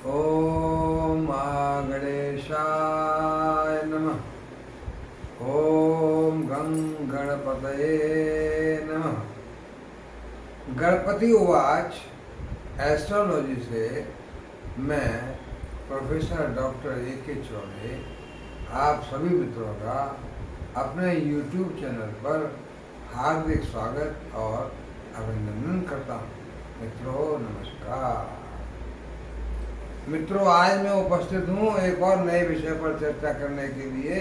ओम गणेशाय नमः। ओम गं गणपतये नमः। गणपति उवाच एस्ट्रोलॉजी से मैं प्रोफेसर डॉक्टर ए.के. चौबे आप सभी मित्रों का अपने YouTube चैनल पर हार्दिक स्वागत और अभिनंदन करता हूँ। मित्रों नमस्कार। मित्रों, आज मैं उपस्थित हूँ एक और नए विषय पर चर्चा करने के लिए।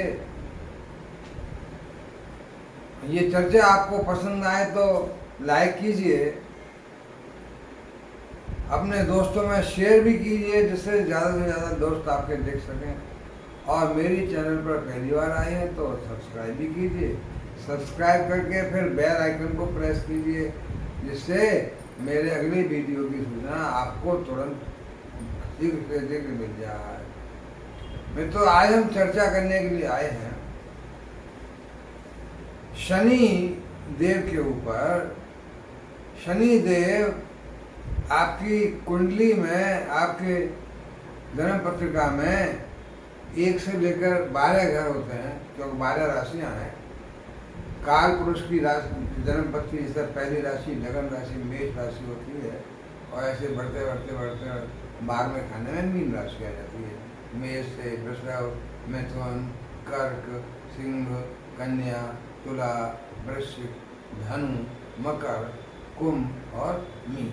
ये चर्चा आपको पसंद आए तो लाइक कीजिए, अपने दोस्तों में शेयर भी कीजिए जिससे ज़्यादा से ज़्यादा दोस्त आपके देख सकें। और मेरी चैनल पर पहली बार आए हैं तो सब्सक्राइब भी कीजिए। सब्सक्राइब करके फिर बेल आइकन को प्रेस कीजिए जिससे मेरे अगले वीडियो की सूचना आपको तुरंत शीघ्र से शीघ्र मिल जाए। मित्रों, आज हम चर्चा करने के लिए आए हैं शनि देव के ऊपर। शनि देव आपकी कुंडली में, आपके जन्म पत्रिका में 1 से लेकर 12 घर होते हैं, क्योंकि 12 राशियां हैं। काल पुरुष की राशि जन्म पत्री से पहली राशि लगन राशि मेष राशि होती है और ऐसे बढ़ते बढ़ते बढ़ते 12वें खाने में मीन राशि आ जाती है। मेष से वृषभ, मिथुन, कर्क, सिंह, कन्या, तुला, वृश्चिक, धनु, मकर, कुंभ और मीन।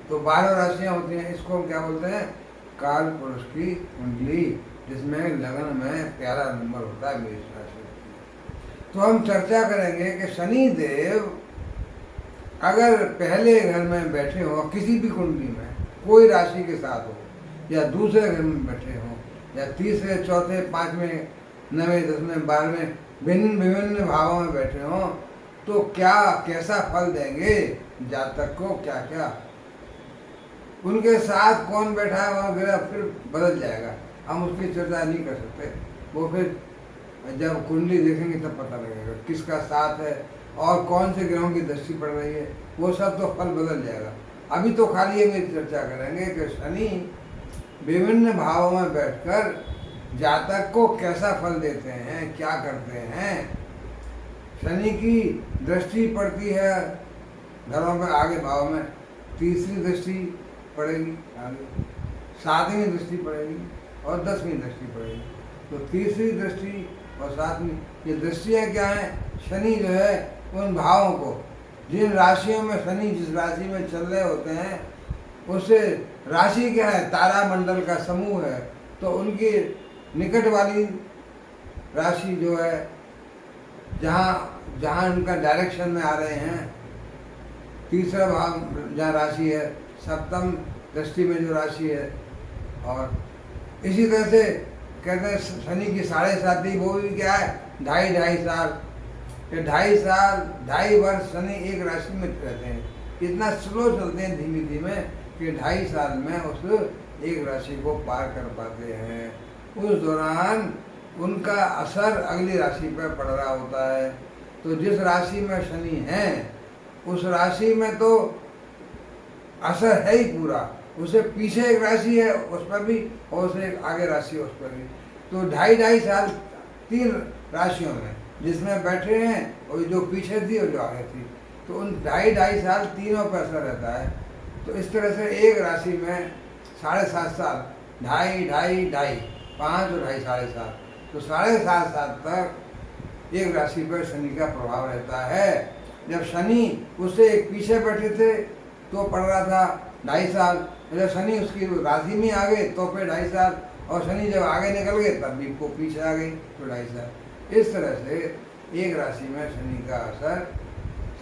तो 12 राशियां होती हैं। इसको हम क्या बोलते हैं? काल पुरुष की कुंडली, जिसमें लगन में प्यारा नंबर होता है मेष राशि। तो हम चर्चा करेंगे कि शनि देव अगर पहले घर में बैठे हो, किसी भी कुंडली में कोई राशि के साथ हो, या दूसरे घर में बैठे हो, या तीसरे, चौथे, 5वें, 9वें, 10वें, 12वें भिन्न विभिन्न भावों में बैठे हो, तो क्या कैसा फल देंगे जातक को, क्या क्या उनके साथ कौन बैठा है वगैरह फिर बदल जाएगा। हम उसकी चर्चा नहीं कर सकते। वो फिर जब कुंडली देखेंगे तब पता लगेगा किसका साथ है और कौन से ग्रहों की दृष्टि पड़ रही है। वो सब तो फल बदल जाएगा। अभी तो खाली ये मेरी चर्चा करेंगे कि शनि विभिन्न भावों में बैठकर जातक को कैसा फल देते हैं, क्या करते हैं। शनि की दृष्टि पड़ती है घरों में आगे भाव में, तीसरी दृष्टि पड़ेगी आगे, 7वीं दृष्टि पड़ेगी और 10वीं दृष्टि पड़ेगी। तो तीसरी दृष्टि और 7वीं, ये दृष्टियाँ क्या हैं? शनि जो है उन भावों को, जिन राशियों में शनि जिस राशि में चल रहे होते हैं, उससे राशि क्या है? तारा मंडल का समूह है। तो उनकी निकट वाली राशि जो है, जहाँ जहाँ उनका डायरेक्शन में आ रहे हैं, तीसरा भाव जहाँ राशि है, सप्तम दृष्टि में जो राशि है। और इसी तरह से कहते हैं शनि की 7.5, वो भी क्या है? 2.5 साल, 2.5 वर्ष शनि एक राशि में रहते हैं। इतना स्लो चलते हैं धीमे धीमे कि 2.5 साल में उस एक राशि को पार कर पाते हैं। उस दौरान उनका असर अगली राशि पर पड़ रहा होता है। तो जिस राशि में शनि है उस राशि में तो असर है ही पूरा। उसे पीछे एक राशि है उस पर भी, और उसे आगे राशि है उस पर भी। तो 2.5 साल 3 राशियों में जिसमें बैठे हैं, और जो पीछे थी और जो आगे थी, तो उन 2.5 साल तीनों पर असर रहता है। तो इस तरह से एक राशि में 7.5 साल, 2.5, 5 और 2.5, 7.5, तो 7.5 साल तक एक राशि पर शनि का प्रभाव रहता है। जब शनि उससे एक पीछे बैठे थे तो पड़ रहा था 2.5 साल, जब शनि उसकी राशि में आ गए तो फिर 2.5 साल, और शनि जब आगे निकल गए तब भी वो पीछे आ गई तो 2.5 साल। इस तरह से एक राशि में शनि का असर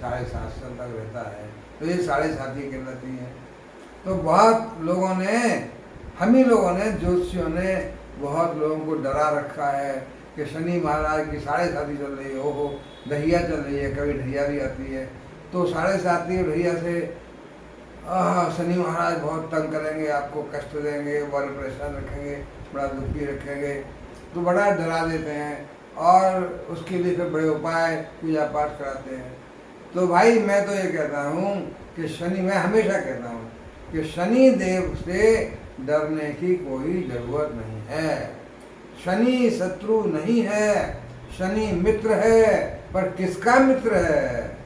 7.5 साल तक रहता है। तो ये 7.5 ही कहलाती है। तो बहुत लोगों ने, हम ही लोगों ने, ज्योतिषियों ने बहुत लोगों को डरा रखा है कि शनि महाराज की 7.5 चल रही है, हो ढैया चल रही है, कभी ढैया भी आती है। तो 7.5 ढैया से शनि महाराज बहुत तंग करेंगे, आपको कष्ट देंगे, बड़े परेशान रखेंगे, बड़ा दुखी रखेंगे, तो बड़ा डरा देते हैं और उसके लिए फिर बड़े उपाय पूजा पाठ कराते हैं। तो भाई मैं तो ये कहता हूँ कि शनि, मैं हमेशा कहता हूँ कि शनि देव से डरने की कोई जरूरत नहीं है। शनि शत्रु नहीं है, शनि मित्र है। पर किसका मित्र है?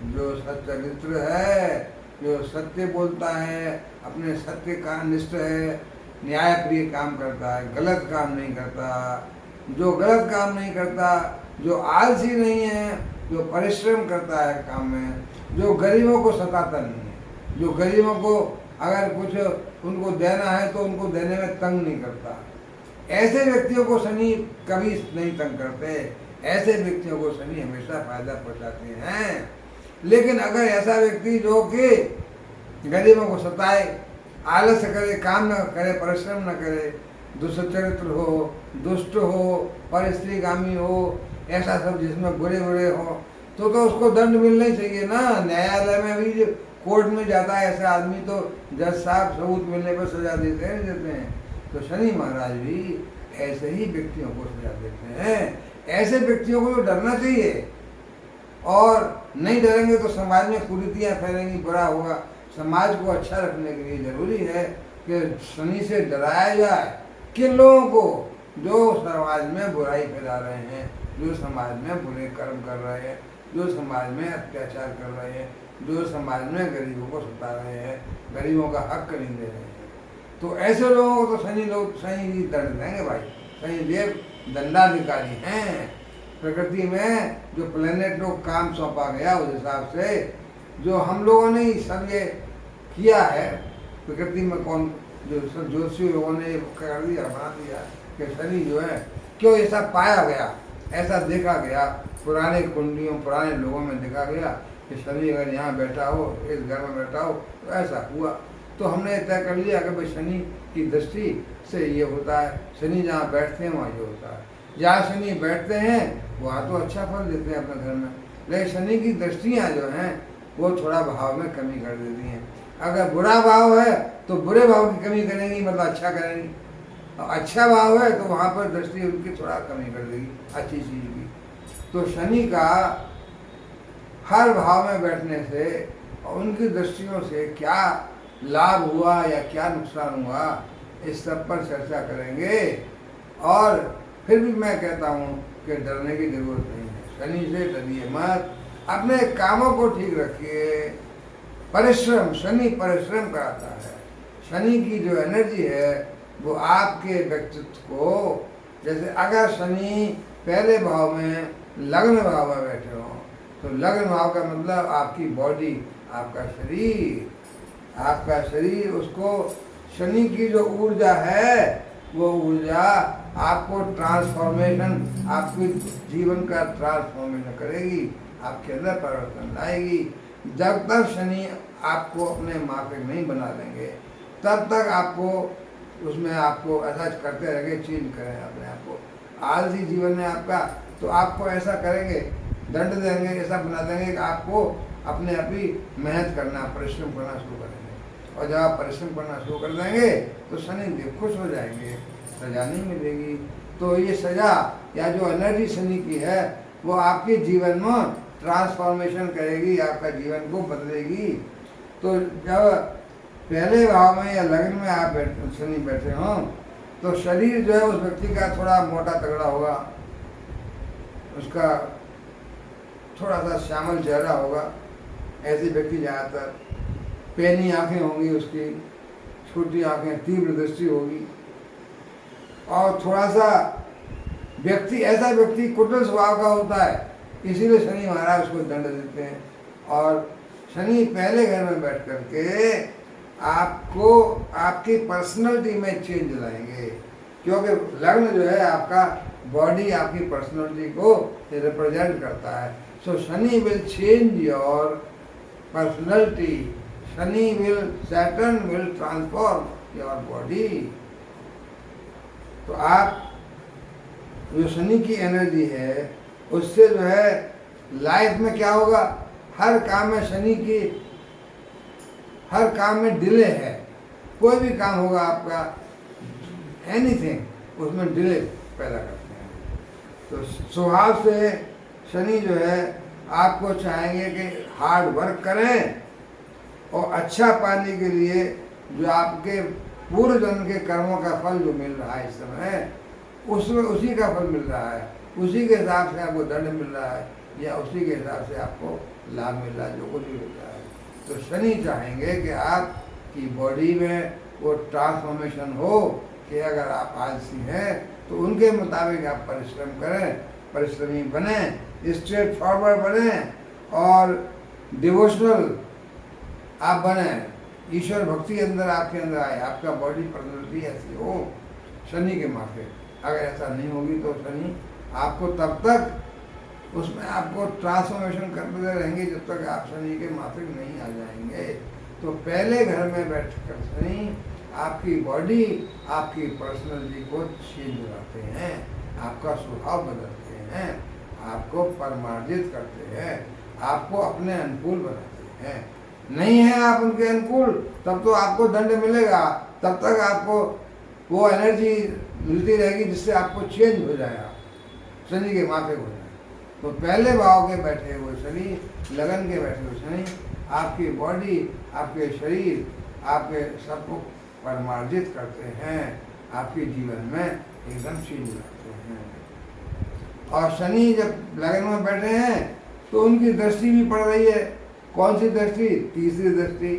जो सच्चरित्र है, जो सत्य बोलता है, अपने सत्य का निष्ठ है, न्याय प्रिय काम करता है, गलत काम नहीं करता। जो गलत काम नहीं करता, जो आलसी नहीं है, जो परिश्रम करता है काम में, जो गरीबों को सताता नहीं है, जो गरीबों को अगर कुछ उनको देना है तो उनको देने में तंग नहीं करता। ऐसे व्यक्तियों को शनि कभी नहीं तंग करते। ऐसे व्यक्तियों को शनि हमेशा फायदा पहुंचाते हैं। लेकिन अगर ऐसा व्यक्ति जो कि गरीबों को सताए, आलस करे, काम न करे, परिश्रम न करे, दुष्चरित्र हो, दुष्ट हो, परिस्त्रीगामी हो, ऐसा सब जिसमें बुरे बुरे हो, तो उसको दंड मिलना ही चाहिए ना। न्यायालय में भी कोर्ट में जाता है ऐसा आदमी तो जज साहब सबूत मिलने पर सजा देते हैं, देते हैं। तो शनि महाराज भी ऐसे ही व्यक्तियों को सजा देते हैं। ऐसे व्यक्तियों को तो डरना चाहिए, और नहीं डरेंगे तो समाज में कुरीतियाँ फैलेंगी, बुरा होगा। समाज को अच्छा रखने के लिए जरूरी है कि शनि से डराया जाए। किन लोगों को? जो समाज में बुराई फैला रहे हैं, जो समाज में बुरे कर्म कर रहे हैं, जो समाज में अत्याचार कर रहे हैं, जो समाज में गरीबों को सता रहे हैं, गरीबों का हक नहीं दे रहे हैं। तो ऐसे लोगों को तो शनि जी दंड देंगे भाई। शनि देव दंडाधिकारी हैं। प्रकृति में जो प्लेनेट को काम सौंपा गया उस हिसाब से जो हम लोगों ने सब ये किया है, प्रकृति में कौन जो सब ज्योतिषी लोगों ने कर दिया, बना दिया कि शनि जो है क्यों ऐसा पाया गया, ऐसा देखा गया, पुराने कुंडलियों पुराने लोगों में देखा गया कि शनि अगर यहाँ बैठा हो, इस घर में बैठा हो तो ऐसा हुआ। तो हमने तय कर लिया कि भाई शनि की दृष्टि से ये होता है, शनि जहाँ बैठते हैं वहाँ ये होता है। जहाँ शनि बैठते हैं वहाँ तो अच्छा फल देते हैं अपने घर में, लेकिन शनि की दृष्टियाँ जो हैं वो थोड़ा भाव में कमी कर देती हैं। अगर बुरा भाव है तो बुरे भाव की कमी करेंगी, मतलब अच्छा करेंगी। और अच्छा भाव है तो वहाँ पर दृष्टि उनकी थोड़ा कमी कर देगी अच्छी चीज़ की। तो शनि का हर भाव में बैठने से और उनकी दृष्टियों से क्या लाभ हुआ या क्या नुकसान हुआ, इस सब पर चर्चा करेंगे। और फिर भी मैं कहता हूँ कि डरने की जरूरत नहीं है। शनि से डरिए मत, अपने कामों को ठीक रखिए। परिश्रम, शनि परिश्रम कराता है। शनि की जो एनर्जी है वो आपके व्यक्तित्व को, जैसे अगर शनि पहले भाव में लग्न भाव में बैठे हो तो लग्न भाव का मतलब आपकी बॉडी, आपका शरीर उसको शनि की जो ऊर्जा है वो ऊर्जा आपको ट्रांसफॉर्मेशन, आपके जीवन का ट्रांसफॉर्मेशन करेगी, आपके अंदर परिवर्तन लाएगी। जब तक शनि आपको अपने माफिक नहीं बना देंगे तब तक आपको उसमें आपको ऐसा करते रहेंगे, चेंज करें अपने आप को। आलसी जीवन है आपका तो आपको ऐसा करेंगे, दंड देंगे, ऐसा बना देंगे कि आपको अपने आप ही मेहनत करना, परिश्रम करना शुरू करेंगे। और जब आप परिश्रम करना शुरू कर देंगे तो शनि देव खुश हो जाएंगे, सजा नहीं मिलेगी। तो ये सजा या जो एनर्जी शनि की है वो आपके जीवन में ट्रांसफॉर्मेशन करेगी, आपका जीवन को बदलेगी। तो जब पहले भाव में या लग्न में आप शनि बैठे हों तो शरीर जो है उस व्यक्ति का थोड़ा मोटा तगड़ा होगा, उसका थोड़ा सा श्यामल चेहरा होगा। ऐसे व्यक्ति ज़्यादातर, पैनी आंखें होंगी उसकी, छोटी आंखें, तीव्र दृष्टि होगी, और थोड़ा सा व्यक्ति, ऐसा व्यक्ति कुटिल स्वभाव का होता है, इसीलिए शनि महाराज उसको दंड देते हैं। और शनि पहले घर में बैठ करके आपको आपकी पर्सनैलिटी में चेंज लाएंगे, क्योंकि लग्न जो है आपका बॉडी, आपकी पर्सनैलिटी को रिप्रेजेंट करता है। So Shani will change your personality, Shani will, Saturn will transform your body. तो आप जो शनि की एनर्जी है उससे जो है लाइफ में क्या होगा, हर काम में शनि की, हर काम में डिले है। कोई भी काम होगा आपका, एनीथिंग, उसमें डिले पैदा करते हैं। तो स्वभाव से शनि जो है आपको चाहेंगे कि हार्ड वर्क करें और अच्छा पाने के लिए जो आपके पूर्व जन्म के कर्मों का फल जो मिल रहा है इस समय, उसमें उसी का फल मिल रहा है, उसी के हिसाब से आपको दंड मिल रहा है, या उसी के हिसाब से आपको लाभ मिल रहा है, जो कुछ भी मिल रहा है। तो शनि चाहेंगे कि आपकी बॉडी में वो ट्रांसफॉर्मेशन हो, कि अगर आप आलसी हैं तो उनके मुताबिक आप परिश्रम करें, परिश्रमी बने, स्ट्रेट फॉरवर्ड बने और डिवोशनल आप बने, ईश्वर भक्ति अंदर आपके अंदर आए, आपका बॉडी पर्सनैलिटी ऐसी हो शनि के माफिक। अगर ऐसा नहीं होगी तो शनि आपको तब तक उसमें आपको ट्रांसफॉर्मेशन करते रहेंगे जब तक आप शनि के माफिक नहीं आ जाएंगे। तो पहले घर में बैठकर शनि आपकी बॉडी, आपकी पर्सनैलिटी को चेंज कराते हैं, आपका स्वभाव बदलते हैं, आपको परमार्जित करते हैं, आपको अपने अनुकूल बनाते हैं। नहीं है आप उनके अनुकूल, तब तो आपको दंड मिलेगा, तब तक आपको वो एनर्जी मिलती रहेगी जिससे आपको चेंज हो जाएगा, शनि के माफिक हो जाए। तो पहले भाव के बैठे हुए शनि, लगन के बैठे हुए शनि आपकी बॉडी, आपके शरीर, आपके सबको परमार्जित करते हैं, आपके जीवन में एकदम चेंज लाते हैं। और शनि जब लगन में बैठे हैं तो उनकी दृष्टि भी पड़ रही है। कौन सी दृष्टि? तीसरी दृष्टि।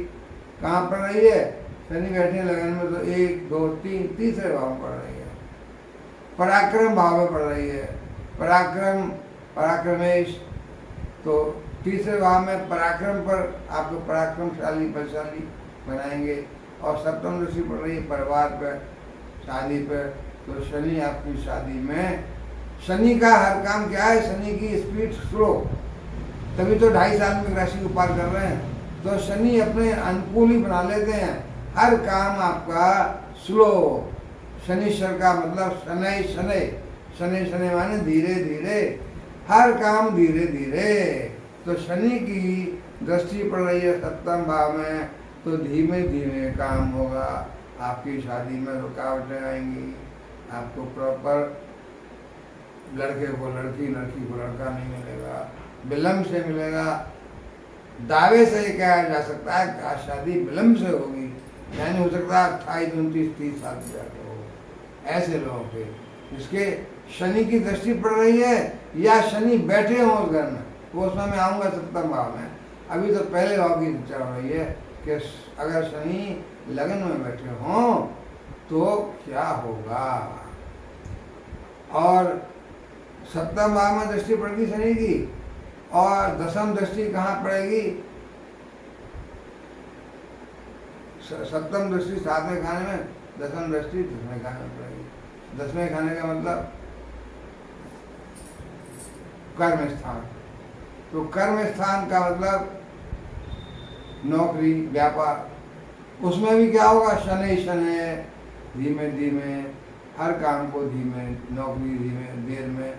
कहाँ पड़ रही है? शनि बैठे लगन में तो 1, 2, 3 तीसरे भाव में पड़ रही है, पराक्रम भाव में पड़ रही है। पराक्रम, पराक्रमेश, तो तीसरे भाव में पराक्रम पर आपको पराक्रमशाली, बलशाली बनाएंगे। और सप्तम दृष्टि पड़ रही है परिवार पर, शादी पर। तो शनि आपकी शादी में, शनि का हर काम क्या है? शनि की स्पीड स्लो, तभी तो 2.5 साल में राशि को पार कर रहे हैं। तो शनि अपने अनुकूल ही बना लेते हैं, हर काम आपका स्लो। शनिश्चर का मतलब शनै शनै, शनै शनै माने धीरे धीरे, हर काम धीरे धीरे। तो शनि की दृष्टि पड़ रही है सप्तम भाव में, तो धीमे धीमे काम होगा। आपकी शादी में रुकावटें आएंगी, आपको प्रॉपर लड़के को लड़की, लड़की को लड़का नहीं मिलेगा, विलम्ब से मिलेगा। दावे से कहा जा सकता है कि आज शादी विलम्ब से होगी, यानी हो सकता है 28, 29, 30 साल की जाके हो। ऐसे लोगों के इसके शनि की दृष्टि पड़ रही है, या शनि बैठे हों उस घर में, वो उसमें मैं आऊँगा सप्तम भाव में। अभी तो पहले भाव की चर्चा हो रही है कि अगर शनि लगन में बैठे हों तो क्या होगा। और सप्तम भाव में दृष्टि पड़ेगी शनि की, और दसम दृष्टि कहाँ पड़ेगी? सप्तम दृष्टि 7वें खाने में, दसम दृष्टि 10वें खाने में पड़ेगी। 10वें खाने का मतलब कर्म स्थान। तो कर्म स्थान का मतलब नौकरी, व्यापार, उसमें भी क्या होगा? शनै शनै, धीमे धीमे, हर काम को धीमे, नौकरी धीमे, देर में,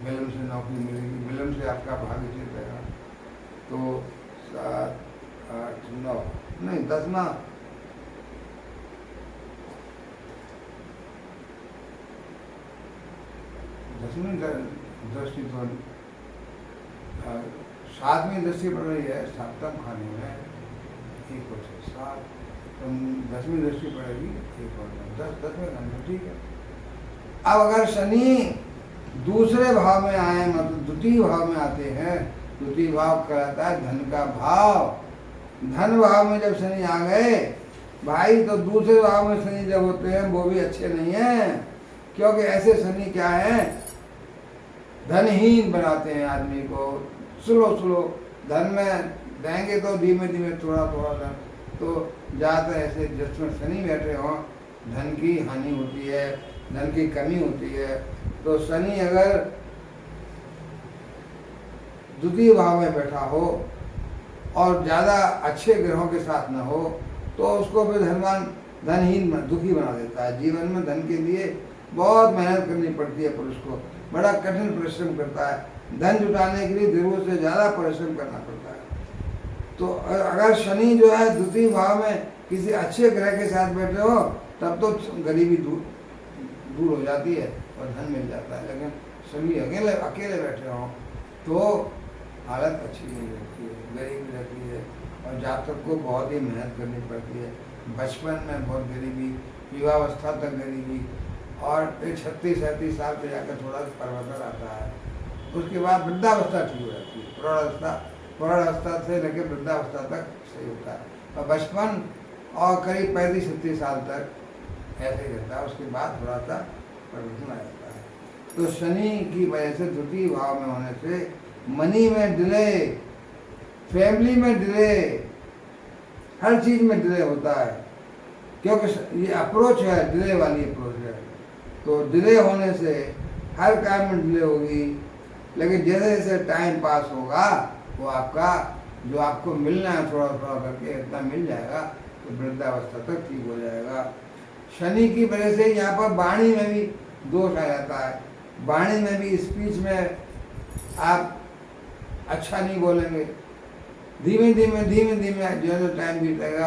विलम्ब से नौकरी मिलेगी, विलम्ब से आपका भाग्य चलेगा। तो 7, 8, 9 नहीं 10वां, दसवीं दृष्टि तो 7वीं दृष्टि पड़ रही है सप्तम खाने में, 1 और 6, 7, तो 10वीं दृष्टि पड़ेगी 1 और 10, 10वें खाने में, ठीक है। अब अगर शनि दूसरे भाव में आए, मतलब द्वितीय भाव में आते हैं, द्वितीय भाव कहलाता है धन का भाव। धन भाव में जब शनि आ गए भाई, तो दूसरे भाव में शनि जब होते हैं वो भी अच्छे नहीं हैं, क्योंकि ऐसे शनि क्या है? धनहीन बनाते हैं आदमी को, स्लो स्लो। धन में देंगे तो धीमे धीमे, थोड़ा थोड़ा धन, तो ज़्यादातर ऐसे जिसमें शनि बैठे हों धन की हानि होती है, धन की कमी होती है। तो शनि अगर द्वितीय भाव में बैठा हो और ज़्यादा अच्छे ग्रहों के साथ न हो, तो उसको फिर धनवान, धनहीन, दुखी बना देता है। जीवन में धन के लिए बहुत मेहनत करनी पड़ती है पुरुष को, बड़ा कठिन परिश्रम करता है। धन जुटाने के लिए जरूरत से ज़्यादा परिश्रम करना पड़ता है। तो अगर शनि जो है द्वितीय भाव में किसी अच्छे ग्रह के साथ बैठे हो, तब तो गरीबी दूर हो जाती है और धन मिल जाता है। लेकिन शनि अकेले बैठे हों तो हालत अच्छी नहीं रहती है, गरीबी रहती है, और जातक को बहुत ही मेहनत करनी पड़ती है। बचपन में बहुत गरीबी, युवावस्था तक गरीबी, और फिर 36-37 साल पे जाकर थोड़ा सा परिवर्तन आता है। उसके बाद वृद्धावस्था ठीक हो जाती है। प्रौढ़ावस्था से लेकर वृद्धावस्था तक सही होता है। और बचपन और करीब 35-36 साल तक ऐसे ही रहता है। उसके बाद थोड़ा सा परिवर्तन आ जाता है। तो शनि की वजह से द्वितीय भाव में होने से मनी में डिले, फैमिली में डिले, हर चीज में डिले होता है, क्योंकि ये अप्रोच है, डिले वाली अप्रोच है। तो डिले होने से हर काम में डिले होगी, लेकिन जैसे जैसे टाइम पास होगा वो आपका जो आपको मिलना है थोड़ा थोड़ा करके इतना मिल जाएगा, तो वृद्धावस्था तक ठीक हो जाएगा। शनि की वजह से यहाँ पर वाणी में भी दोष आ जाता है। वाणी में भी, स्पीच में आप अच्छा नहीं बोलेंगे। धीमे धीमे जो जो टाइम बीतेगा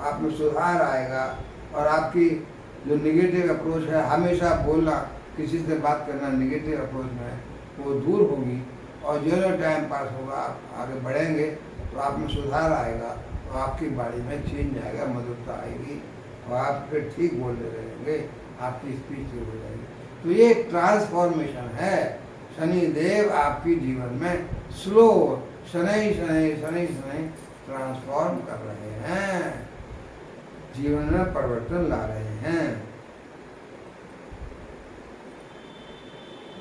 आप में सुधार आएगा, और आपकी जो निगेटिव अप्रोच है, हमेशा बोलना, किसी से बात करना निगेटिव अप्रोच में, वो दूर होगी। और जो जो टाइम पास होगा आप आगे बढ़ेंगे तो आप में सुधार आएगा, तो आपकी बॉडी में चेंज आएगा, मधुरता आएगी, और आप फिर ठीक बोलते रहेंगे, आपकी स्पीच ठीक हो जाएगी। तो ये ट्रांसफॉर्मेशन है। शनि देव आपकी जीवन में स्लो शनि ट्रांसफॉर्म कर रहे हैं, जीवन में परिवर्तन ला रहे हैं।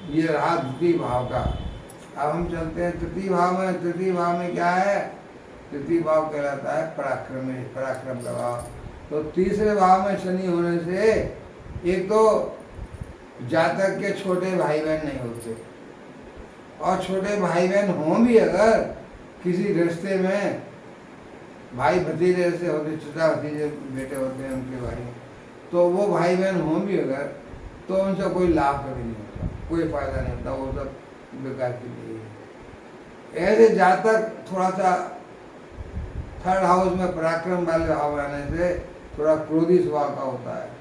ये रहा द्वितीय भाव का। अब हम चलते हैं तृतीय भाव में। तृतीय भाव में क्या है? तृतीय भाव कहलाता है पराक्रम का भाव। तो तीसरे भाव में शनि होने से एक तो जातक के छोटे भाई बहन नहीं होते, और छोटे भाई बहन हों भी अगर किसी रिश्ते में, भाई भतीजे जैसे होते, चचा भतीजे बेटे होते हैं उनके भाई, तो वो भाई बहन हों भी अगर, तो उनसे कोई लाभ कभी नहीं होता, कोई फायदा नहीं होता, वो सब बेकार की लिए। ऐसे जातक थोड़ा सा थर्ड हाउस में पराक्रम वाले भाव आने से थोड़ा क्रोधी स्वभाव का होता है।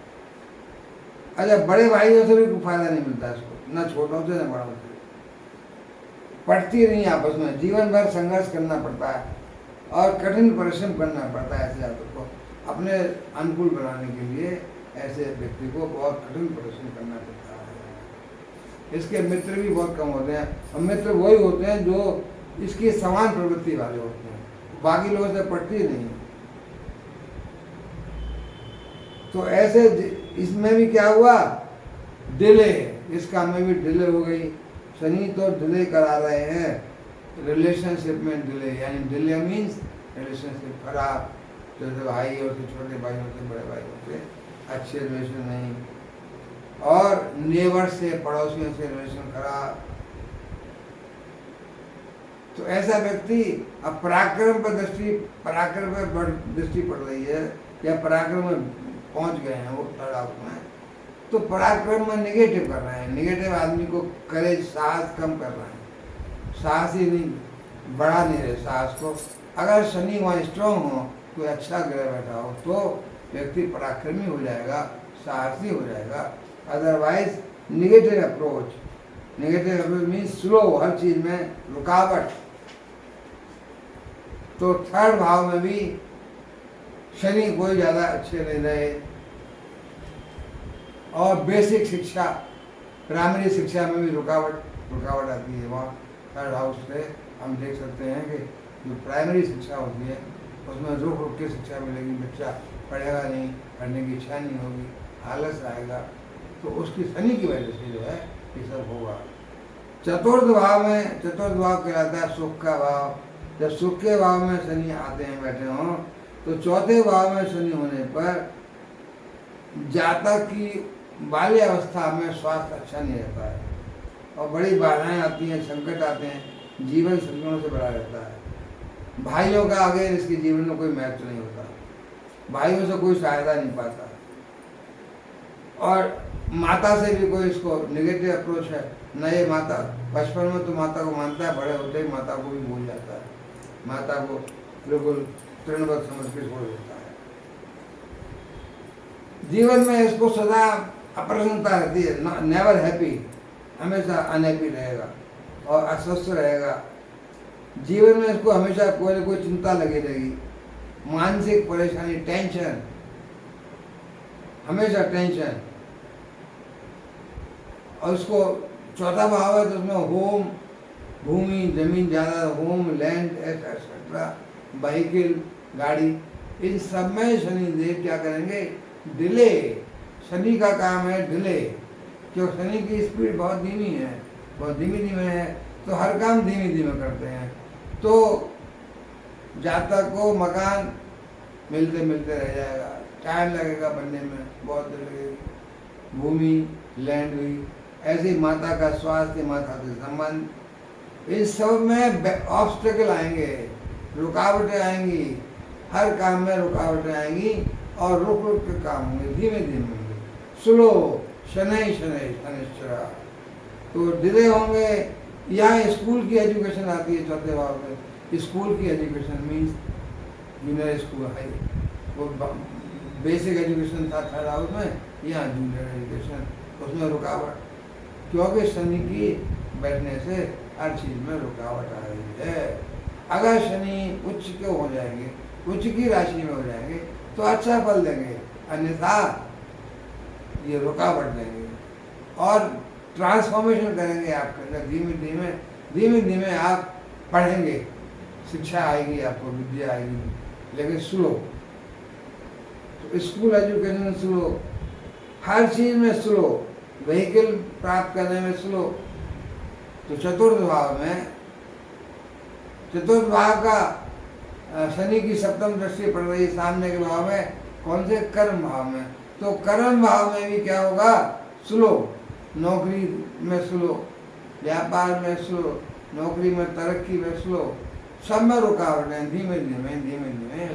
अच्छा, बड़े भाइयों से भी कोई फायदा नहीं मिलता इसको, न छोटों से न बड़ों से, पटती नहीं आपस में, जीवन भर संघर्ष करना पड़ता है और कठिन परिश्रम करना पड़ता है। ऐसे जातक को अपने अनुकूल बनाने के लिए ऐसे व्यक्ति को बहुत कठिन परिश्रम करना पड़ता है। इसके मित्र भी बहुत कम होते हैं, और मित्र वही होते हैं जो इसकी समान प्रवृत्ति वाले होते हैं, बाकी लोगों से पटती नहीं। तो ऐसे इसमें भी क्या हुआ? डिले, इस काम में भी डिले हो गई। शनि तो डिले करा रहे हैं रिलेशनशिप में, डिले यानी डिले मीन्स रिलेशनशिप खराब, जैसे भाई और छोटे भाइयों से बड़े भाइयों से अच्छे रिलेशन नहीं, और नेबर से, पड़ोसियों से रिलेशन खराब। तो ऐसा व्यक्ति अब पराक्रम पर दृष्टि पड़ रही है, या पराक्रम में पहुंच गए हैं वो थर्ड हाउस में, तो पराक्रम में निगेटिव कर रहे हैं। निगेटिव आदमी को करेज, साहस कम कर रहे हैं, साहस ही नहीं बढ़ा नहीं रहे साहस को। अगर शनि वहाँ स्ट्रॉन्ग हो, कोई अच्छा ग्रह बैठा हो, तो व्यक्ति पराक्रमी हो जाएगा, साहसी हो जाएगा। Otherwise negative approach means slow, हर चीज में रुकावट। तो थर्ड भाव में भी शनि कोई ज़्यादा अच्छे नहीं रहे, और बेसिक शिक्षा, प्राइमरी शिक्षा में भी रुकावट आती है। वहाँ थर्ड हाउस से हम देख सकते हैं कि जो प्राइमरी शिक्षा होती है उसमें रुक के शिक्षा मिलेगी, बच्चा पढ़ेगा नहीं, पढ़ने की इच्छा नहीं होगी, आलस आएगा, तो उसकी शनि की वजह से जो है ये सब होगा। चतुर्थ भाव कहलाता है सुख का भाव। जब सुख के भाव में शनि आते हैं, बैठे हों, तो चौथे भाव में शनि होने पर जातक की बाल्यावस्था में स्वास्थ्य अच्छा नहीं रहता है, और बड़ी बाधाएं आती हैं, संकट आते हैं, जीवन संकटों से भरा रहता है। भाइयों का आगे इसके जीवन में कोई महत्व नहीं होता, भाइयों से कोई सहायता नहीं पाता, और माता से भी कोई इसको नेगेटिव अप्रोच है। न ये माता, बचपन में तो माता को मानता है, बड़े होते ही माता को भी भूल जाता है, माता को बिल्कुल तृणवत समझ के छोड़ देता है। जीवन में इसको सदा अप्रसन्नता रहती है, नेवर हैप्पी, हमेशा अनहैप्पी रहेगा और अस्वस्थ रहेगा। जीवन में इसको हमेशा कोई न कोई चिंता लगी रहेगी, मानसिक परेशानी, टेंशन, हमेशा टेंशन। और उसको चौथा भाव है तो उसमें होम, भूमि, जमीन ज़्यादा, होम, लैंड, एक्सेट्रा, व्हीकल, गाड़ी, इन सब में शनि देव क्या करेंगे? डिले। शनि का काम है डिले, क्योंकि शनि की स्पीड बहुत धीमी है, बहुत धीमी धीमे है, तो हर काम धीमे धीमे करते हैं। तो जातक को मकान मिलते मिलते रह जाएगा, टाइम लगेगा बनने में, बहुत देर लगेगी। भूमि, लैंड हुई, ऐसे ही माता का स्वास्थ्य, माता से संबंध, इन सब में ऑब्स्टेकल आएंगे, रुकावटें आएंगी, हर काम में रुकावटें आएंगी और रुक रुक के काम होंगे, धीमे धीमे होंगे, स्लो, शनै शनै शनिश्चरा, तो डिले होंगे। यहाँ स्कूल की एजुकेशन आती है चौथे भाव में। स्कूल की education means junior school, high, वो बेसिक एजुकेशन था थर्ड हाउस में, यहाँ जूनियर एजुकेशन, उसमें रुकावट, क्योंकि शनि की बैठने से हर चीज़ में रुकावट आ रही है। अगर शनि उच्च के हो जाएंगे, उच्च की राशि में हो जाएंगे तो अच्छा फल देंगे, अन्यथा ये रुकावट देंगे और ट्रांसफॉर्मेशन करेंगे आपके अंदर। धीमे धीमे आप पढ़ेंगे, शिक्षा आएगी आपको, विद्या आएगी, लेकिन स्लो। तो स्कूल एजुकेशन स्लो, हर चीज़ में स्लो, व्हीकल प्राप्त करने में स्लो। तो चतुर्थ भाव में, चतुर्थ भाव का शनि की सप्तम दृष्टि पड़ रही है सामने के भाव में, कौन से? कर्म भाव में। तो कर्म भाव में भी क्या होगा? स्लो, नौकरी में स्लो, व्यापार में स्लो, नौकरी में तरक्की में स्लो, सब में रुकावटें, धीमे धीमे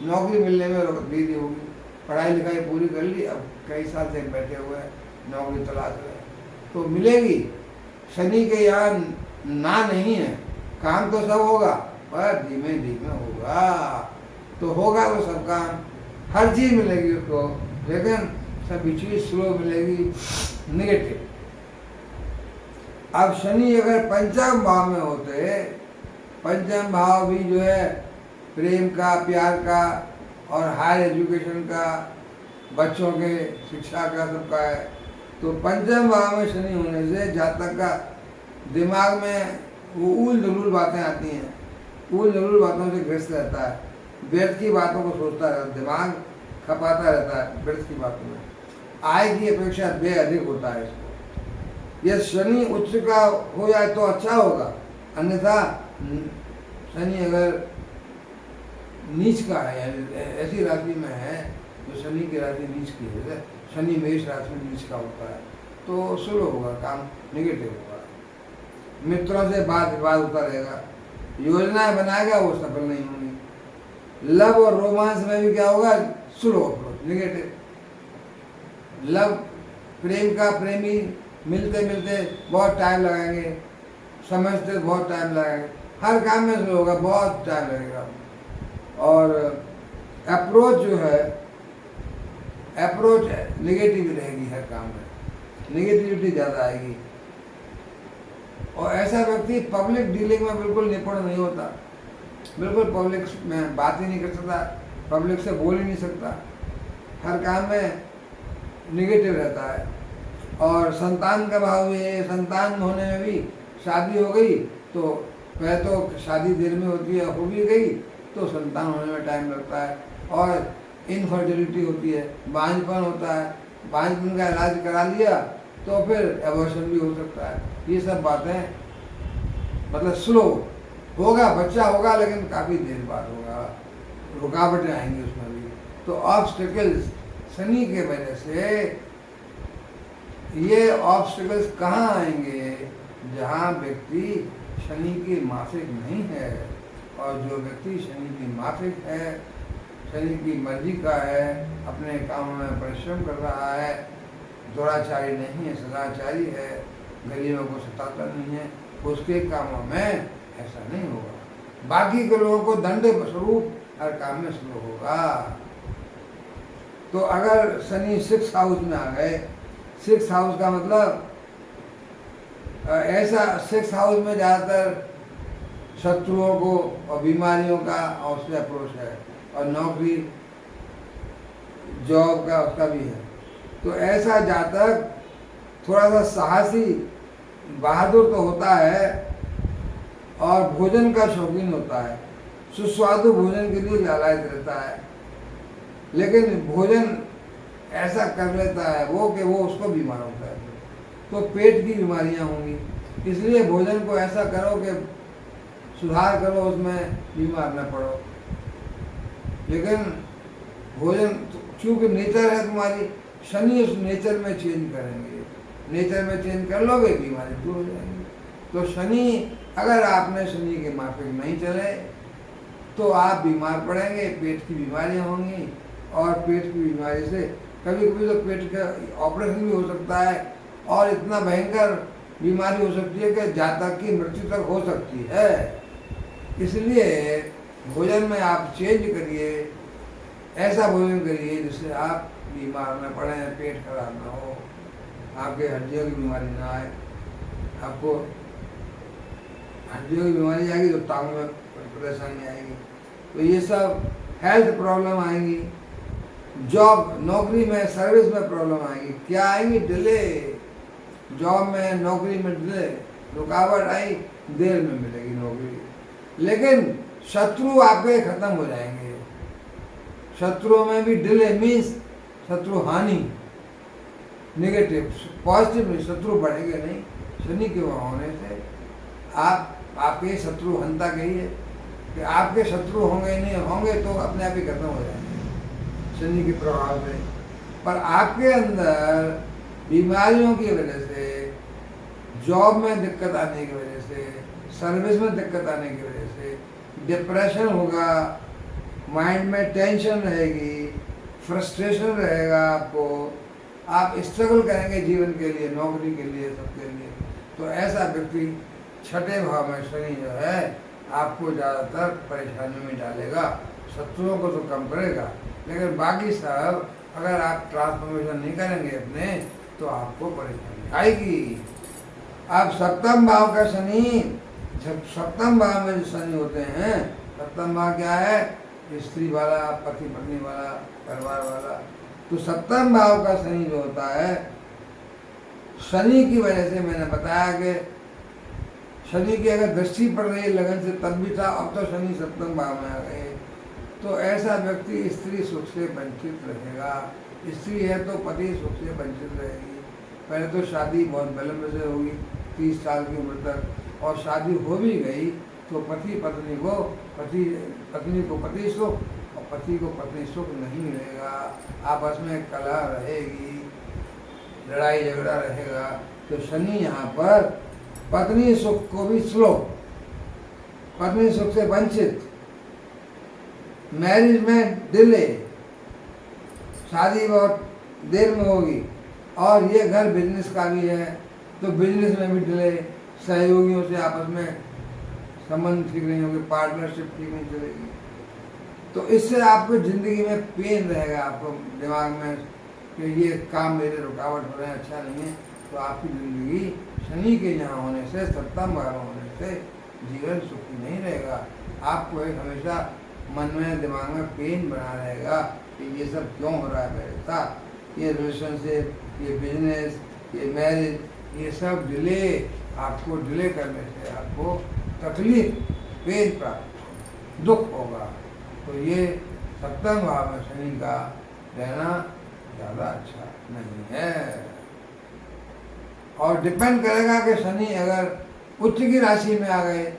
नौकरी मिलने में देरी होगी। पढ़ाई लिखाई पूरी कर ली, अब कई साल से बैठे हुए हैं, नौकरी तलाश रहे, तो मिलेगी। शनि के यहाँ ना नहीं है, काम तो सब होगा पर धीमे धीमे होगा, तो होगा वो सब काम, हर चीज़ मिलेगी उसको, लेकिन सभी चीज़ स्लो मिलेगी, नेगेटिव। अब शनि अगर पंचम भाव में होते, पंचम भाव भी जो है प्रेम का, प्यार का और हायर एजुकेशन का, बच्चों के शिक्षा का, सबका है, तो पंचम भाव में शनि होने से जातक का दिमाग में वो उल जलूल बातें आती हैं, उल जलूल बातों से ग्रस्त रहता है, व्यर्थ की बातों को सोचता रहता है, दिमाग खपाता रहता है व्यर्थ की बातों में, आय की अपेक्षा व्यय अधिक होता है इसको। यह शनि उच्च का हो जाए तो अच्छा होगा, अन्यथा शनि अगर नीच का है, ऐसी राशि में है जो शनि की राशि नीच की है, शनि मेष राशि में नीच का होता है, तो स्लो होगा, काम नेगेटिव होगा, मित्रों से बात विवाद होता रहेगा, योजनाएं बनाएगा वो सफल नहीं होंगी। लव और रोमांस में भी क्या होगा? Slow approach, negative. लव, प्रेम का, प्रेमी मिलते मिलते बहुत टाइम लगाएंगे, समझते बहुत टाइम लगाएंगे, हर काम में स्लो होगा, बहुत टाइम लगेगा। और अप्रोच जो है, अप्रोच नेगेटिव रहेगी, हर काम में नेगेटिविटी ज़्यादा आएगी। और ऐसा व्यक्ति पब्लिक डीलिंग में बिल्कुल निपुण नहीं होता, बिल्कुल पब्लिक में बात ही नहीं कर सकता, पब्लिक से बोल ही नहीं सकता, हर काम में नेगेटिव रहता है। और संतान का भाव भी है, संतान होने में भी शादी हो गई तो पहले तो शादी देर में होती है, हो भी गई तो संतान होने में टाइम लगता है, और इनफर्टिलिटी होती है, बांझपन होता है, बांझपन का इलाज करा लिया तो फिर एबॉर्शन भी हो सकता है। ये सब बातें मतलब स्लो होगा, बच्चा होगा लेकिन काफ़ी देर बाद होगा, रुकावटें आएंगी उसमें भी। तो ऑब्स्टिकल्स शनि के वजह से, ये ऑब्स्टिकल्स कहाँ आएंगे? जहाँ व्यक्ति शनि की माफिक नहीं है, और जो व्यक्ति शनि की माफिक है, शनि की मर्जी का है, अपने कामों में परिश्रम कर रहा है, दुराचारी नहीं है, सदाचारी है, गरीबों को सताता नहीं है, उसके कामों में ऐसा नहीं होगा। बाकी के लोगों को दंड स्वरूप हर काम में स्लो होगा। तो अगर शनि 6th हाउस में आ गए, 6th हाउस का मतलब ऐसा 6th हाउस में ज़्यादातर शत्रुओं को और बीमारियों का और उससे अप्रोच है, और नौकरी जॉब का उसका भी है। तो ऐसा जातक थोड़ा सा साहसी बहादुर तो होता है और भोजन का शौकीन होता है, सुस्वादु भोजन के लिए लालायित रहता है, लेकिन भोजन ऐसा कर लेता है वो कि वो उसको बीमार होता है, तो पेट की बीमारियां होंगी। इसलिए भोजन को ऐसा करो कि सुधार करो, उसमें बीमार न पड़ो। लेकिन भोजन चूँकि नेचर है तुम्हारी, शनि उस नेचर में चेंज करेंगे, नेचर में चेंज कर लोगे बीमारी दूर हो जाएंगी। तो शनि, अगर आपने शनि के माफिक नहीं चले तो आप बीमार पड़ेंगे, पेट की बीमारियां होंगी, और पेट की बीमारी से कभी कभी तो पेट का ऑपरेशन भी हो सकता है, और इतना भयंकर बीमारी हो सकती है कि जातक की मृत्यु तक हो सकती है। इसलिए भोजन में आप चेंज करिए, ऐसा भोजन करिए जिससे आप बीमार न पड़ें, पेट खराब ना हो, आपके हड्डियों की बीमारी ना आए। आपको हड्डियों की बीमारी आएगी तो टांगों में परेशानी आएगी, तो ये सब हेल्थ प्रॉब्लम आएंगी। जॉब, नौकरी में, सर्विस में प्रॉब्लम आएगी। क्या आएंगी? डिले, जॉब में, नौकरी में डिले, रुकावट आई, देर में मिलेगी नौकरी। लेकिन शत्रु आपके खत्म हो जाएंगे। शत्रुओं में भी डिले मीन्स शत्रु हानि, नेगेटिव। पॉजिटिव में शत्रु बढ़ेंगे नहीं। शनि के वहाँ होने से आपके शत्रु हंता गई है कि आपके शत्रु होंगे नहीं, होंगे तो अपने आप ही खत्म हो जाएंगे शनि के प्रभाव से। पर आपके अंदर बीमारियों की वजह से, जॉब में दिक्कत आने की वजह से, सर्विस में दिक्कत आने की वजह से डिप्रेशन होगा, माइंड में टेंशन रहेगी, फ्रस्ट्रेशन रहेगा, आपको आप स्ट्रगल करेंगे जीवन के लिए, नौकरी के लिए, सबके लिए। तो ऐसा व्यक्ति छठे भाव में शनि जो है आपको ज़्यादातर परेशानी में डालेगा। शत्रुओं को तो कम करेगा, लेकिन बाकी सब अगर आप ट्रांसफॉर्मेशन नहीं करेंगे अपने तो आपको परेशानी आएगी। अब सप्तम भाव का शनि, जब सप्तम भाव में जो शनि होते हैं, सप्तम भाव क्या है? स्त्री वाला, पति पत्नी वाला, परिवार वाला। तो सप्तम भाव का शनि जो होता है, शनि की वजह से मैंने बताया कि शनि की अगर दृष्टि पड़ रही है लगन से तब भी था, अब तो शनि सप्तम भाव में आ गए, तो ऐसा व्यक्ति स्त्री सुख से वंचित रहेगा। स्त्री है तो पति सुख से वंचित रहेगी। पहले तो शादी बहुत विलंब से होगी, 30 साल की उम्र तक, और शादी हो भी गई तो पति पत्नी को पति सुख और पति को पत्नी सुख नहीं मिलेगा। आपस में कलह रहेगी, लड़ाई झगड़ा रहेगा। तो शनि यहाँ पर पत्नी सुख को भी स्लो, पत्नी सुख से वंचित, मैरिज में डिले, शादी बहुत देर में होगी, और ये घर बिजनेस का भी है तो बिजनेस में भी डिले, सहयोगियों से आपस में संबंध ठीक नहीं होंगे, पार्टनरशिप ठीक नहीं चलेगी। तो इससे आपको ज़िंदगी में पेन रहेगा, आपको दिमाग में कि ये काम मेरे रुकावट हो रहे हैं, अच्छा नहीं है। तो आपकी ज़िंदगी शनि के यहाँ होने से, सप्तम भाव होने से जीवन सुखी नहीं रहेगा। आपको एक हमेशा मन में, दिमाग में पेन बना रहेगा कि ये सब क्यों हो रहा है मेरे साथ, ये रिलेशनशिप, ये बिजनेस, ये मैरिज, ये सब डिले, आपको डिले करने से आपको तकलीफ, पेन प्राप्त, दुख होगा। तो ये सप्तम भाव में शनि का रहना ज़्यादा अच्छा नहीं है। और डिपेंड करेगा कि शनि अगर उच्च की राशि में आ गए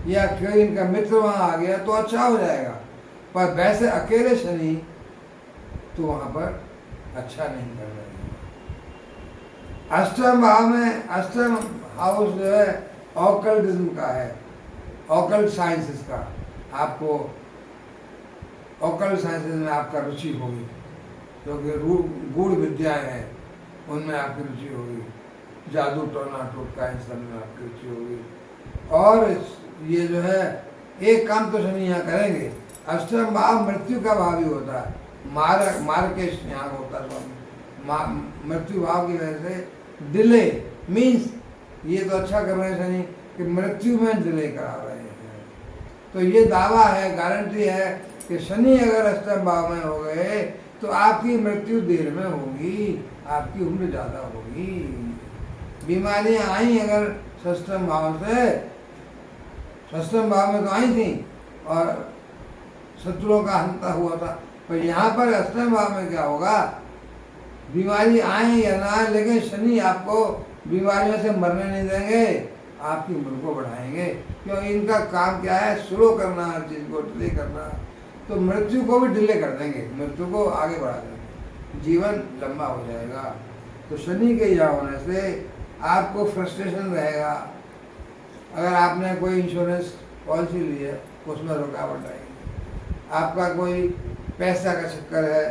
या कोई इनका मित्र वहाँ आ गया तो अच्छा हो जाएगा, पर वैसे अकेले शनि तो वहाँ पर अच्छा नहीं कर रहे हैं। अष्टम भाव में, अष्टम हाउस जो है ऑकल्टिज्म का है, ऑकल्ट साइंसेस का। आपको ऑकल्ट साइंसेस में आपका रुचि होगी, क्योंकि गूढ़ विद्याएं हैं उनमें आपकी रुचि होगी, जादू टोना टोटका इन सब में आपकी रुचि होगी। और ये जो है एक काम तो शनि यहाँ करेंगे, अष्टम भाव मृत्यु का भाव ही होता है, मार के यहाँ होता है स्वामी। मृत्यु भाव की वजह से डिले मीन्स ये तो अच्छा कर रहे हैं शनि कि मृत्यु में डिले करा रहे हैं। तो ये दावा है, गारंटी है कि शनि अगर अष्टम भाव में हो गए तो तो आपकी मृत्यु देर में होगी, आपकी उम्र ज़्यादा होगी। बीमारियां आई अगर षष्ठम भाव से, षष्ठम भाव में तो आई थी और शत्रुओं का हंता हुआ था, पर यहाँ पर अष्टम भाव में क्या होगा, बीमारी आए या ना आए लेकिन शनि आपको बीमारियों से मरने नहीं देंगे, आपकी उम्र को बढ़ाएंगे। क्यों, इनका काम क्या है, स्लो करना, हर चीज़ को डिले करना, तो मृत्यु को भी डिले कर देंगे, मृत्यु को आगे बढ़ा देंगे, जीवन लंबा हो जाएगा। तो शनि के यहाँ होने से आपको फ्रस्ट्रेशन रहेगा। अगर आपने कोई इंश्योरेंस पॉलिसी ली है उसमें रुकावट आएगी, आपका कोई पैसा का चक्कर है,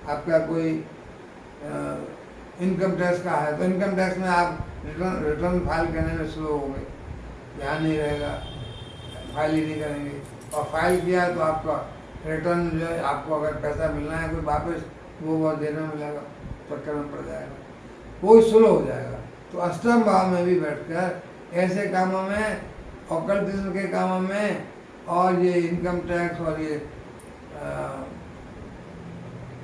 आपका कोई इनकम टैक्स का है तो इनकम टैक्स में आप रिटर्न फाइल करने में स्लो हो गए, ध्यान नहीं रहेगा, फाइल ही नहीं करेंगे, और फाइल किया तो आपका रिटर्न जो है, आपको अगर पैसा मिलना है कोई वापस वो देना मिलेगा, चक्कर में पड़ जाएगा, वो स्लो हो जाएगा। तो अष्टम भाव में भी बैठकर ऐसे कामों में, ऑकल्टिज्म के कामों में, और ये इनकम टैक्स और ये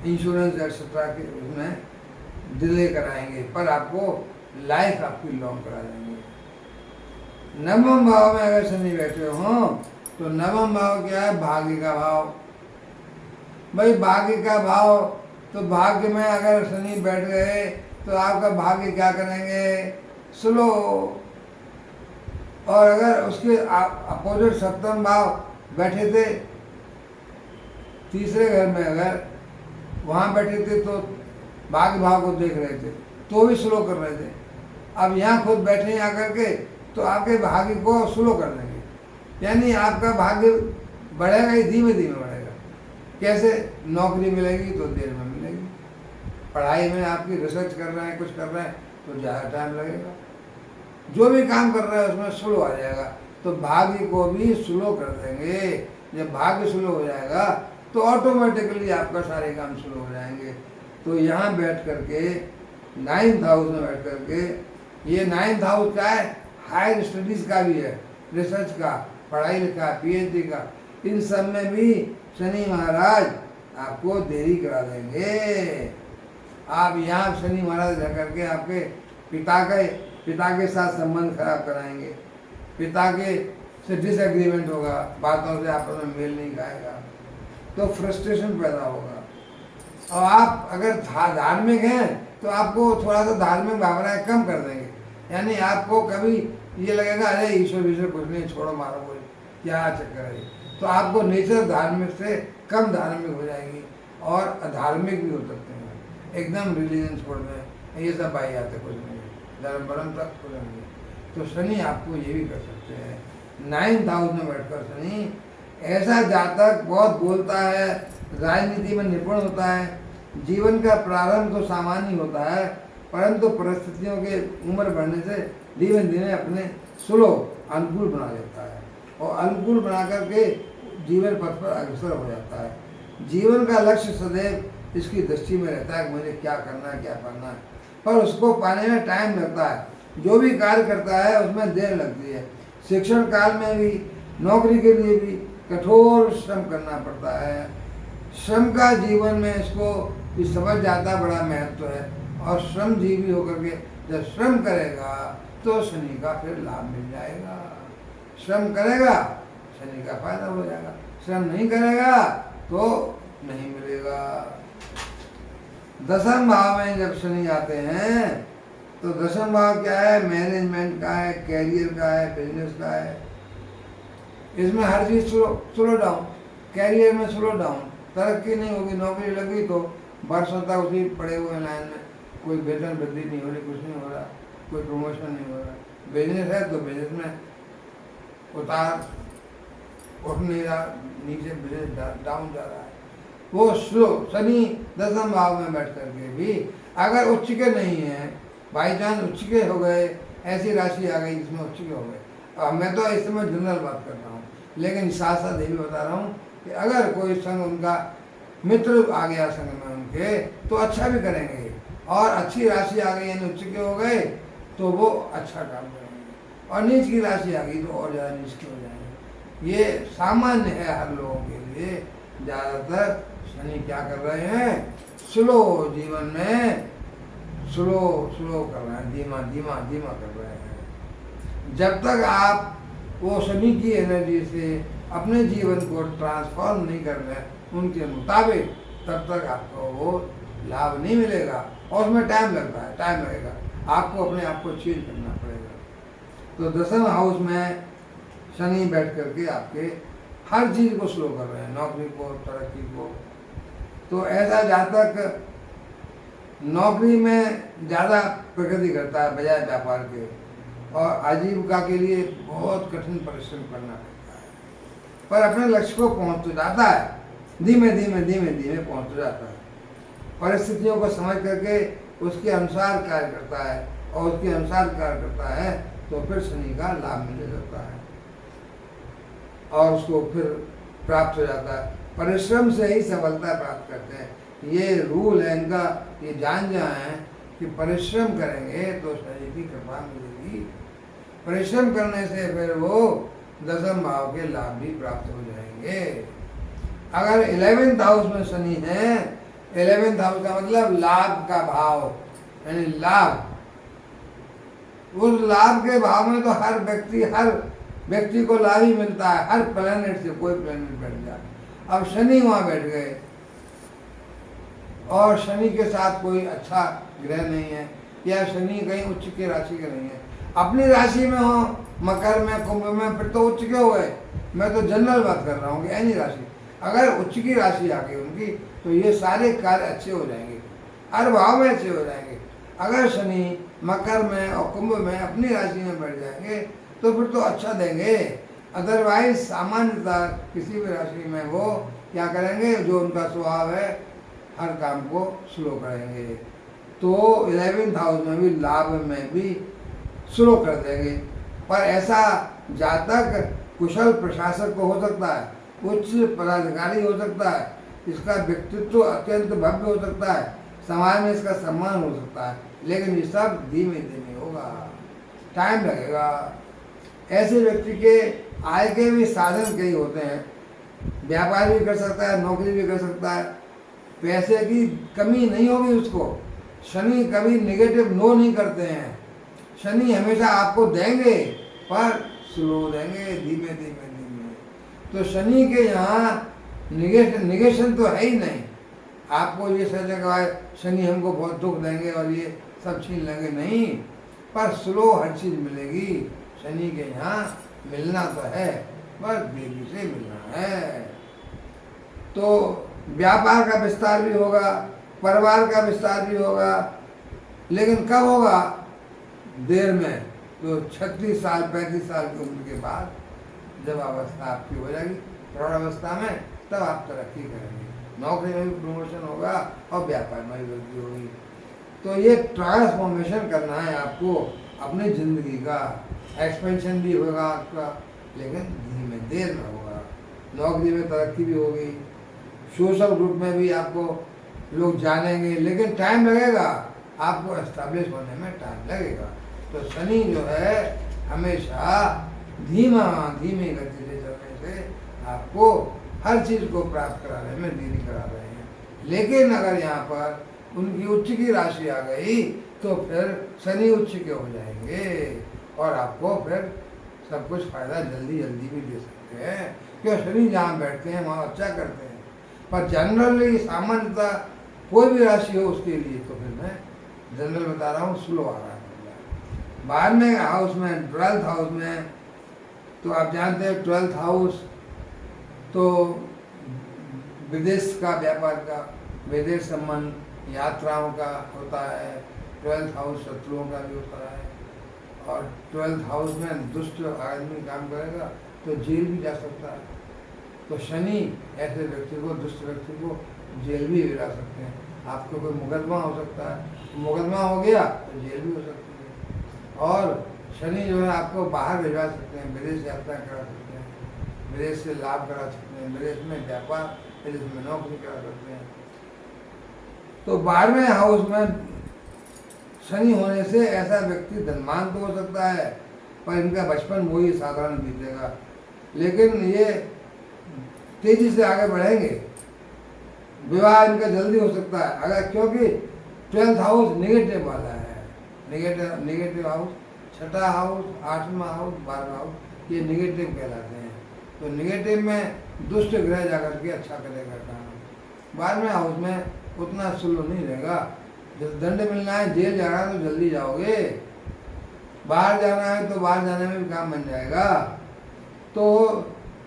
इंश्योरेंस एक्सेट्रा के उसमें डिले कराएंगे, पर आपको लाइफ आपकी लॉन्ग करा देंगे। नवम भाव में अगर शनि बैठे हों तो नवम भाव क्या है, भाग्य का भाव। भाई भाग्य का भाव, तो भाग्य में अगर शनि बैठ गए तो आपका भाग्य क्या करेंगे, स्लो। और अगर उसके अपोजिट सप्तम भाव बैठे थे तीसरे घर में, अगर वहाँ बैठे थे तो भाग्य भाव को देख रहे थे तो भी स्लो कर रहे थे, अब यहाँ खुद बैठे हैं आकर के तो आपके भाग्य को स्लो कर देंगे, यानी आपका भाग्य बढ़ेगा ही, धीमे धीमे बढ़ेगा। कैसे, नौकरी मिलेगी तो देर में मिलेगी, पढ़ाई में आपकी रिसर्च कर रहे हैं, कुछ कर रहे हैं तो ज़्यादा टाइम लगेगा, जो भी काम कर रहे हैं उसमें स्लो आ जाएगा, तो भाग्य को भी स्लो कर देंगे। जब भाग्य स्लो हो जाएगा तो ऑटोमेटिकली आपका सारे काम स्लो हो जाएंगे। तो यहाँ बैठ करके 9th हाउस में बैठ करके, ये 9th हाउस क्या है, हायर स्टडीज़ का भी है, रिसर्च का, पढ़ाई लिखा, पीएचडी का, इन सब में भी शनि महाराज आपको देरी करा देंगे। आप यहाँ शनि महाराज रह करके आपके पिता के साथ संबंध खराब कराएंगे, पिता के से डिसएग्रीमेंट होगा, बातों से आपस में मेल नहीं खाएगा, तो फ्रस्ट्रेशन पैदा होगा। और आप अगर धार्मिक हैं तो आपको थोड़ा सा धार्मिक भावनाएं कम कर देंगे, यानी आपको कभी ये लगेगा अरे ईश्वर कुछ नहीं, छोड़ो मारो बोले, क्या चक्कर है, तो आपको नेचर धार्मिक से कम धार्मिक हो जाएगी और अधार्मिक भी हो सकते हैं, एकदम रिलीजन छोड़ दें, ये सब भाई आते कुछ नहीं, धर्म परम तक कुछ नहीं। तो शनि आपको ये भी कर सकते हैं। 9th हाउस में बैठकर शनि, ऐसा जातक बहुत बोलता है, राजनीति में निपुण होता है, जीवन का प्रारंभ तो सामान्य होता है, परंतु परिस्थितियों के उम्र बढ़ने से धीमे धीमे अपने स्लो अनुकूल बना लेता है, और अनुकूल बना करके जीवन पथ पर अग्रसर हो जाता है। जीवन का लक्ष्य सदैव इसकी दृष्टि में रहता है कि मुझे क्या करना है, क्या करना है, पर उसको पाने में टाइम लगता है। जो भी कार्य करता है उसमें देर लगती है। शिक्षण काल में भी, नौकरी के लिए भी कठोर श्रम करना पड़ता है। श्रम का जीवन में इसको इस समझ जाता बड़ा महत्व है, और श्रमजीवी होकर के जब श्रम करेगा तो शनि का फिर लाभ मिल जाएगा। श्रम करेगा शनि का फायदा हो जाएगा, श्रम नहीं करेगा तो नहीं मिलेगा। 10th भाव में जब शनि आते हैं तो 10th भाव क्या है, मैनेजमेंट का है, कैरियर का है, बिजनेस का है। इसमें हर चीज़ स्लो डाउन, कैरियर में स्लो डाउन, तरक्की नहीं होगी, नौकरी लगी तो वर्षों तक उसी पड़े हुए लाइन में, कोई वेतन वृद्धि नहीं हो रही, कुछ नहीं हो रहा, कोई प्रमोशन नहीं हो रहा। बिजनेस है तो बिजनेस में उतार उठ नहीं रहा, नीचे बिजनेस डाउन जा रहा है, वो स्लो। शनि 10th भाव में बैठ करके भी अगर उच्च के नहीं है, बाई चांस उच्च के हो गए, ऐसी राशि आ गई जिसमें उच्च के हो गए, अब मैं तो इस समय जनरल बात कर रहा हूँ, लेकिन साथ साथ ये भी बता रहा हूँ कि अगर कोई संग उनका मित्र आ गया संग में उनके तो अच्छा भी करेंगे, और अच्छी राशि आ गई यानी उच्च के हो गए तो वो अच्छा काम करेंगे, और नीच की राशि आ गई तो और ज़्यादा नीच के हो जाएंगे। ये सामान्य है हर लोगों के लिए। ज़्यादातर शनि क्या कर रहे हैं, स्लो जीवन में स्लो स्लो कर रहे हैं, धीमा धीमा धीमा कर रहे हैं। जब तक आप वो शनि की एनर्जी से अपने जीवन को ट्रांसफॉर्म नहीं कर रहे उनके मुताबिक, तब तक आपको वो लाभ नहीं मिलेगा। और उसमें टाइम लगता है, टाइम लगेगा, आपको अपने आप को चेंज करना पड़ेगा। तो 10वें हाउस में शनि बैठ करके आपके हर चीज़ को स्लो कर रहे हैं, नौकरी को, तरक्की को। तो ऐसा जातक नौकरी में ज़्यादा प्रगति करता है बजाय व्यापार के, और आजीविका के लिए बहुत कठिन परिश्रम करना पड़ता है, पर अपने लक्ष्य को पहुंच तो जाता है, धीमे धीमे धीमे धीमे पहुंच तो जाता है। परिस्थितियों को समझ करके उसके अनुसार कार्य करता है, और उसके अनुसार कार्य करता है तो फिर शनि का लाभ मिल जाता है और उसको फिर प्राप्त हो जाता है। परिश्रम से ही सफलता प्राप्त करते हैं, ये रूल है इनका। ये जान जाए कि परिश्रम करेंगे तो शनि की कृपा मिलेगी। परिश्रम करने से फिर वो 10वें भाव के लाभ भी प्राप्त हो जाएंगे। अगर 11th हाउस में शनि है, 11th हाउस का मतलब लाभ का भाव, यानी लाभ। उस लाभ के भाव में तो हर व्यक्ति को लाभ ही मिलता है, हर प्लेनेट से कोई प्लेनेट बैठ जाए। अब शनि वहां बैठ गए और शनि के साथ कोई अच्छा ग्रह नहीं है, या शनि कहीं उच्च की राशि के नहीं है, अपनी राशि में हो, मकर में, कुंभ में, फिर तो उच्च के हो गए। मैं तो जनरल बात कर रहा हूँ कि एनी राशि, अगर उच्च की राशि आ गई उनकी तो ये सारे कार्य अच्छे हो जाएंगे, हर भाव में अच्छे हो जाएंगे। अगर शनि मकर में और कुंभ में अपनी राशि में बैठ जाएंगे तो फिर तो अच्छा देंगे। अदरवाइज सामान्यतः किसी भी राशि में वो क्या करेंगे, जो उनका स्वभाव है हर काम को स्लो करेंगे। तो 11th हाउस में भी लाभ में भी स्लो कर देंगे। पर ऐसा जातक कुशल प्रशासक को हो सकता है, उच्च पदाधिकारी हो सकता है, इसका व्यक्तित्व अत्यंत भव्य हो सकता है, समाज में इसका सम्मान हो सकता है, लेकिन ये सब धीमे धीमे होगा, टाइम लगेगा। ऐसे व्यक्ति के आय के भी साधन कई होते हैं, व्यापार भी कर सकता है, नौकरी भी कर सकता है, पैसे की कमी नहीं होगी उसको। शनि कभी निगेटिव नो नहीं करते हैं, शनि हमेशा आपको देंगे पर स्लो देंगे, धीमे धीमे धीमे। तो शनि के यहाँ निगेशन तो है ही नहीं। आपको ये सोचने के बाद शनि हमको बहुत दुख देंगे और ये सब छीन लेंगे, नहीं, पर स्लो हर चीज मिलेगी। शनि के यहाँ मिलना तो है, बस देवी से मिलना है। तो व्यापार का विस्तार भी होगा, परिवार का विस्तार भी होगा, लेकिन कब होगा? देर में। तो 36 साल 35 साल की उम्र के बाद जब अवस्था आपकी हो जाएगी प्रौढ़ अवस्था में, तब आप तरक्की करेंगे, नौकरी में भी प्रमोशन होगा और व्यापार में भी वृद्धि होगी। तो ये ट्रांसफॉर्मेशन करना है आपको अपनी जिंदगी का। एक्सपेंशन भी होगा आपका, लेकिन धीमे देर में होगा। नौकरी में तरक्की भी होगी, सोशल ग्रुप में भी आपको लोग जानेंगे, लेकिन टाइम लगेगा, आपको एस्टैब्लिश होने में टाइम लगेगा। तो शनि जो है हमेशा धीमी गति से चलने से आपको हर चीज़ को प्राप्त कराने में देरी करा रहे हैं। लेकिन अगर यहाँ पर उनकी उच्च की राशि आ गई तो फिर शनि उच्च के हो जाएंगे और आपको फिर सब कुछ फायदा जल्दी जल्दी भी दे सकते हैं, क्यों शनि जहाँ बैठते हैं वहाँ अच्छा करते हैं। पर जनरली सामान्यतः कोई भी राशि हो उसके लिए तो फिर मैं जनरल बता रहा हूँ, स्लो आ रहा है। बाद में हाउस में 12th हाउस में तो आप जानते हैं 12th हाउस तो विदेश का, व्यापार का, विदेश संबंध, यात्राओं का होता है। 12th हाउस शत्रुओं का भी होता है, और 12th हाउस में दुष्ट आदमी काम करेगा तो जेल भी जा सकता है। तो शनि ऐसे व्यक्ति को, दुष्ट व्यक्ति को जेल भी गिरा सकते हैं। आपको कोई मुकदमा हो सकता है, मुकदमा हो गया तो जेल भी हो सकती है। और शनि जो है आपको बाहर भिजवा सकते हैं, विदेश यात्रा करा सकते हैं, विदेश से लाभ करा सकते हैं, विदेश में व्यापार, विदेश में नौकरी करा सकते हैं। तो 12वें हाउस में शनि होने से ऐसा व्यक्ति धनवान तो हो सकता है, पर इनका बचपन वही साधारण बीतेगा, लेकिन ये तेजी से आगे बढ़ेंगे, विवाह इनका जल्दी हो सकता है, अगर क्योंकि 12th हाउस नेगेटिव वाला है। नेगेटिव हाउस, छठा हाउस, 8वां हाउस, 12वां हाउस, ये नेगेटिव कहलाते हैं। तो नेगेटिव में दुष्ट ग्रह जाकर के अच्छा करेगा काम। 12वें हाउस में उतना सुलभ नहीं रहेगा। जब दंड मिलना है, जेल जाना है तो जल्दी जाओगे, बाहर जाना है तो बाहर जाने में भी काम बन जाएगा। तो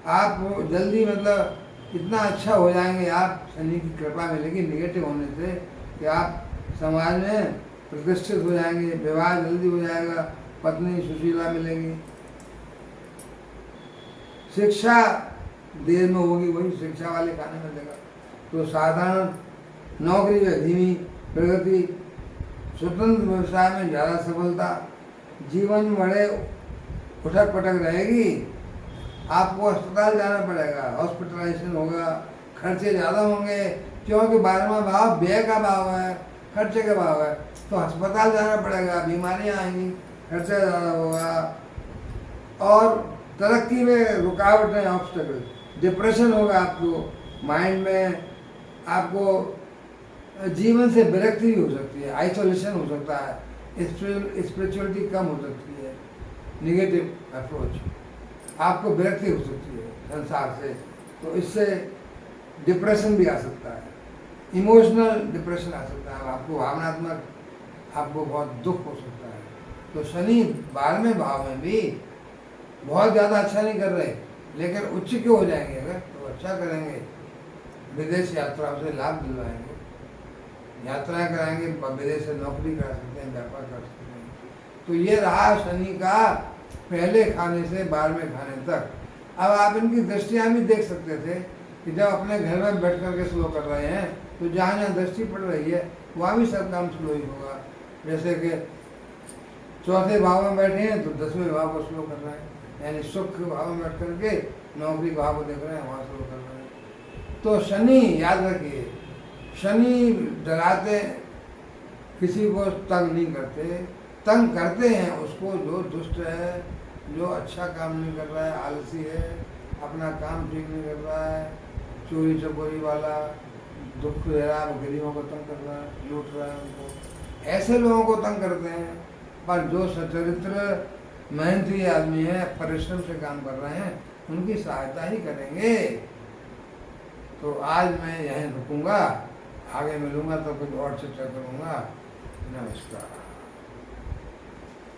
आप जल्दी मतलब इतना अच्छा हो जाएंगे, आप शनि की कृपा मिलेगी नेगेटिव होने से कि आप समाज में प्रतिष्ठित हो जाएंगे, विवाह जल्दी हो जाएगा, पत्नी सुशीला मिलेगी। शिक्षा देर में होगी, वही शिक्षा वाले खाने में देगा। तो साधारण नौकरी में धीमी प्रगति, स्वतंत्र व्यवसाय में ज़्यादा सफलता, जीवन बड़े उठक पटक रहेगी। आपको अस्पताल जाना पड़ेगा, हॉस्पिटलाइजेशन होगा, खर्चे ज़्यादा होंगे, क्योंकि 12वां भाव व्यय का भाव है, खर्चे का भाव है। तो अस्पताल जाना पड़ेगा, बीमारियां आएंगी, खर्चा ज़्यादा होगा, और तरक्की में रुकावटें, ऑब्स्टेकल, डिप्रेशन होगा आपको, माइंड में आपको जीवन से विरक्ति भी हो सकती है, आइसोलेशन हो सकता है, स्पिरिचुअलिटी कम हो सकती है, निगेटिव अप्रोच, आपको विरक्ति हो सकती है संसार से। तो इससे डिप्रेशन भी आ सकता है, इमोशनल डिप्रेशन आ सकता है, आपको भावनात्मक, आपको बहुत दुख हो सकता है। तो शनि 12वें भाव में भी बहुत ज़्यादा अच्छा नहीं कर रहे, लेकिन उच्च के हो जाएंगे अगर तो अच्छा करेंगे, विदेश यात्राओं से लाभ दिलवाएंगे, यात्राएं कराएंगे, विदेश से नौकरी करा सकते हैं, व्यापार कर सकते हैं। तो ये रहा शनि का पहले खाने से 12वें खाने तक। अब आप इनकी दृष्टियाँ भी देख सकते थे कि जब अपने घर में बैठ करके स्लो कर रहे हैं तो जहाँ जहाँ दृष्टि पड़ रही है वहाँ भी सब काम स्लो ही होगा। जैसे कि चौथे भाव में बैठे हैं तो 10वें भाव को स्लो कर रहे हैं, यानी सुख भाव में बैठ करके नौकरी भाव को देख रहे हैं, वहाँ स्लो कर रहे हैं। तो शनि याद रखिए, शनि डराते किसी को तंग नहीं करते, तंग करते हैं उसको जो दुष्ट है, जो अच्छा काम नहीं कर रहा है, आलसी है, अपना काम ठीक नहीं कर रहा है, चोरी चकोरी वाला, दुख दे रहा है, गरीबों को तंग कर रहा है, लूट रहा है उनको, ऐसे लोगों को तंग करते हैं। पर जो सचरित्र मेहनती आदमी है, परिश्रम से काम कर रहे हैं, उनकी सहायता ही करेंगे। तो आज मैं यहीं रुकूंगा, आगे मिलूंगा तो कुछ और चर्चा करूंगा। नमस्कार।